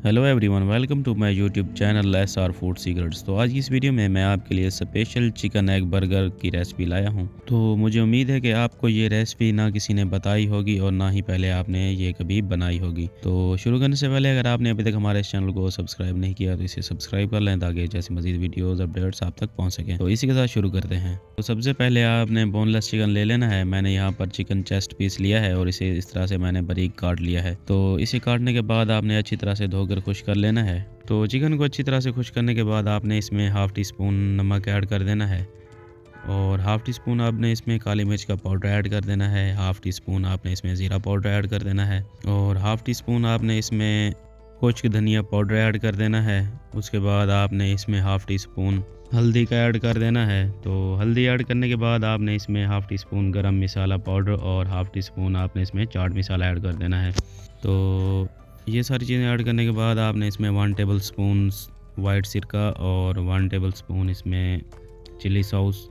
Hello everyone, welcome to my YouTube channel SR food secrets. तो आज की इस वीडियो में मैं आपके लिए स्पेशल चिकन एग बर्गर की रेसिपी लाया हूं। तो मुझे उम्मीद है कि आपको ये रेसिपी ना किसी ने बताई होगी और ना ही पहले आपने ये कभी बनाई होगी। तो शुरू करने से पहले अगर आपने अभी तक हमारे इस चैनल को सब्सक्राइब नहीं किया तो इसे सब्सक्राइब कर लें ताकि जैसे मजीद वीडियोज़ अपडेट्स आप तक पहुँच सकें। तो इसी के साथ शुरू करते हैं। तो सबसे पहले आपने बोनलेस चिकन ले लेना है। मैंने यहाँ पर चिकन चेस्ट पीस लिया है और इसे इस तरह से मैंने बारीक काट लिया है। तो इसे काटने के बाद आपने अच्छी तरह से धोकर खुश कर लेना है। तो चिकन को अच्छी तरह से खुश करने के बाद आपने इसमें हाफ़ टी स्पून नमक ऐड कर देना है और हाफ़ टी स्पून आपने इसमें काली मिर्च का पाउडर ऐड कर देना है। हाफ़ टी स्पून आपने इसमें ज़ीरा पाउडर ऐड कर देना है और हाफ़ टी स्पून आपने इसमें खुश्क धनिया पाउडर ऐड कर देना है। उसके बाद आपने इसमें हाफ़ टी स्पून हल्दी का ऐड कर देना है। तो हल्दी ऐड करने के बाद आपने इसमें हाफ़ टी स्पून गरम मसाला पाउडर और हाफ़ टी स्पून आपने इसमें चाट मसाला ऐड कर देना है। तो ये सारी चीज़ें ऐड करने के बाद आपने इसमें 1 टेबल स्पून वाइट सिरका और 1 टेबल स्पून इसमें चिली सॉस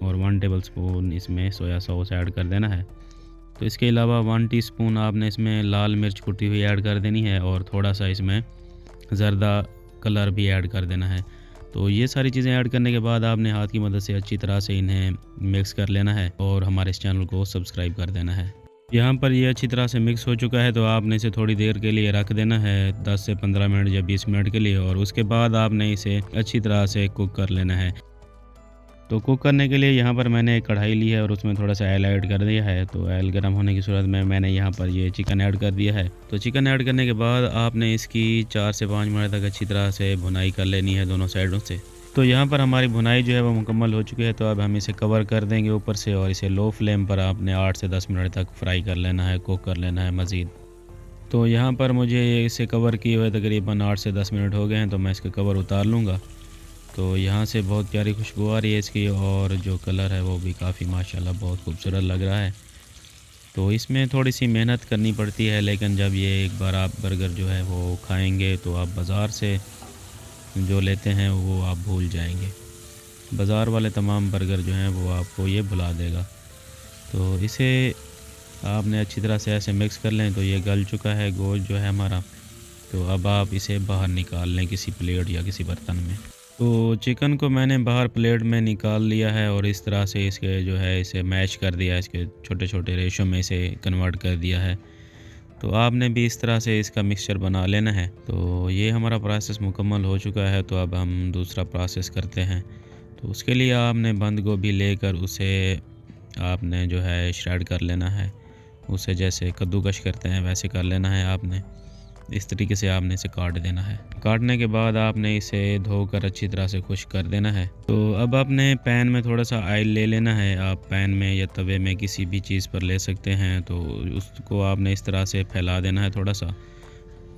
और 1 टेबल स्पून इसमें सोया सॉस ऐड कर देना है। तो इसके अलावा 1 टीस्पून आपने इसमें लाल मिर्च कुटी हुई ऐड कर देनी है और थोड़ा सा इसमें ज़र्दा कलर भी ऐड कर देना है। तो ये सारी चीज़ें ऐड करने के बाद आपने हाथ की मदद से अच्छी तरह से इन्हें मिक्स कर लेना है और हमारे इस चैनल को सब्सक्राइब कर देना है। यहाँ पर ये अच्छी तरह से मिक्स हो चुका है तो आपने इसे थोड़ी देर के लिए रख देना है, 10 से 15 मिनट या 20 मिनट के लिए, और उसके बाद आपने इसे अच्छी तरह से कुक कर लेना है। तो कुक करने के लिए यहाँ पर मैंने एक कढ़ाई ली है और उसमें थोड़ा सा ऑयल ऐड कर दिया है। तो ऑयल गर्म होने की सूरत में मैंने यहाँ पर ये चिकन ऐड कर दिया है। तो चिकन ऐड करने के बाद आपने इसकी 4 से 5 मिनट तक अच्छी तरह से भुनाई कर लेनी है दोनों साइडों से। तो यहाँ पर हमारी भुनाई जो है वो मुकम्मल हो चुकी है। तो अब हम इसे कवर कर देंगे ऊपर से और इसे लो फ्लेम पर आपने 8 से 10 मिनट तक फ्राई कर लेना है, कुक कर लेना है मज़ीद। तो यहाँ पर मुझे इसे कवर किए हुए तकरीबन 8 से 10 मिनट हो गए हैं। तो मैं इसका कवर उतार लूँगा। तो यहाँ से बहुत प्यारी खुशबू आ रही है इसकी और जो कलर है वो भी काफ़ी माशाल्लाह बहुत खूबसूरत लग रहा है। तो इसमें थोड़ी सी मेहनत करनी पड़ती है, लेकिन जब ये एक बार आप बर्गर जो है वो खाएंगे तो आप बाज़ार से जो लेते हैं वो आप भूल जाएंगे। बाज़ार वाले तमाम बर्गर जो हैं वो आपको ये भुला देगा। तो इसे आपने अच्छी तरह से ऐसे मिक्स कर लें। तो ये गल चुका है गोश्त जो है हमारा। तो अब आप इसे बाहर निकाल लें किसी प्लेट या किसी बर्तन में। तो चिकन को मैंने बाहर प्लेट में निकाल लिया है और इस तरह से इसके जो है इसे मैश कर दिया है, इसके छोटे छोटे रेशो में इसे कन्वर्ट कर दिया है। तो आपने भी इस तरह से इसका मिक्सचर बना लेना है। तो ये हमारा प्रोसेस मुकम्मल हो चुका है। तो अब हम दूसरा प्रोसेस करते हैं। तो उसके लिए आपने बंद गोभी लेकर उसे आपने जो है श्रेड कर लेना है। उसे जैसे कद्दूकश करते हैं वैसे कर लेना है आपने। इस तरीके से आपने इसे काट देना है। काटने के बाद आपने इसे धोकर अच्छी तरह से खुश्क कर देना है। तो अब आपने पैन में थोड़ा सा ऑयल ले लेना है। आप पैन में या तवे में किसी भी चीज़ पर ले सकते हैं। तो उसको आपने इस तरह से फैला देना है थोड़ा सा,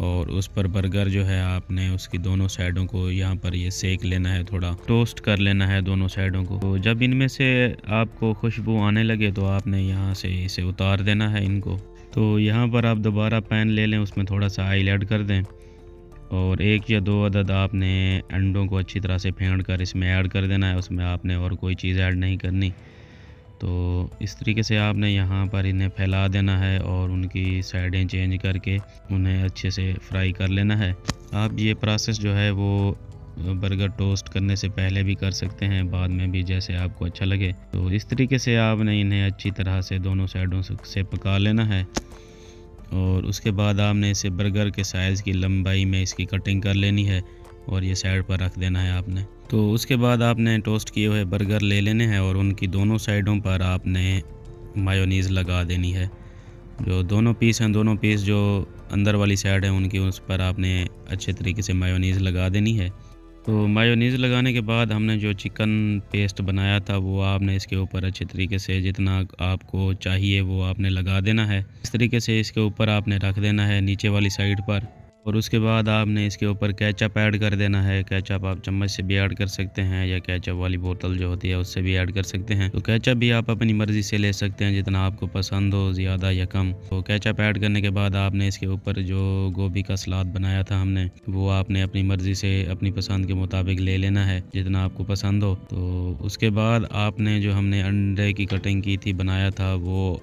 और उस पर बर्गर जो है आपने उसकी दोनों साइडों को यहाँ पर ये सेक लेना है, थोड़ा टोस्ट कर लेना है दोनों साइडों को। तो जब इनमें से आपको खुशबू आने लगे तो आपने यहाँ से इसे उतार देना है इनको। तो यहाँ पर आप दोबारा पैन ले लें, उसमें थोड़ा सा ऑयल ऐड कर दें और 1 या 2 अदद आपने अंडों को अच्छी तरह से फेंट कर इसमें ऐड कर देना है। उसमें आपने और कोई चीज़ ऐड नहीं करनी। तो इस तरीके से आपने यहाँ पर इन्हें फैला देना है और उनकी साइडें चेंज करके उन्हें अच्छे से फ्राई कर लेना है। आप ये प्रोसेस जो है वो बर्गर टोस्ट करने से पहले भी कर सकते हैं, बाद में भी, जैसे आपको अच्छा लगे। तो इस तरीके से आपने इन्हें अच्छी तरह से दोनों साइडों से पका लेना है और उसके बाद आपने इसे बर्गर के साइज़ की लंबाई में इसकी कटिंग कर लेनी है और ये साइड पर रख देना है आपने। तो उसके बाद आपने टोस्ट किए हुए बर्गर ले लेने हैं और उनकी दोनों साइडों पर आपने मायोनीज़ लगा देनी है। जो दोनों पीस हैं, दोनों पीस जो अंदर वाली साइड है उनकी, उस पर आपने अच्छे तरीके से मायोनीज़ लगा देनी है। तो मायोनीज़ लगाने के बाद हमने जो चिकन पेस्ट बनाया था वो आपने इसके ऊपर अच्छे तरीके से जितना आपको चाहिए वो आपने लगा देना है। इस तरीके से इसके ऊपर आपने रख देना है नीचे वाली साइड पर, और उसके बाद आपने इसके ऊपर केचप ऐड कर देना है। केचप आप चम्मच से भी ऐड कर सकते हैं या केचप वाली बोतल जो होती है उससे भी ऐड कर सकते हैं। तो केचप भी आप अपनी मर्ज़ी से ले सकते हैं जितना आपको पसंद हो, ज़्यादा या कम। तो केचप ऐड करने के बाद आपने इसके ऊपर जो गोभी का सलाद बनाया था हमने, वो आपने अपनी मर्ज़ी से अपनी पसंद के मुताबिक ले लेना है जितना आपको पसंद हो। तो उसके बाद आपने जो हमने अंडे की कटिंग की थी, बनाया था, वो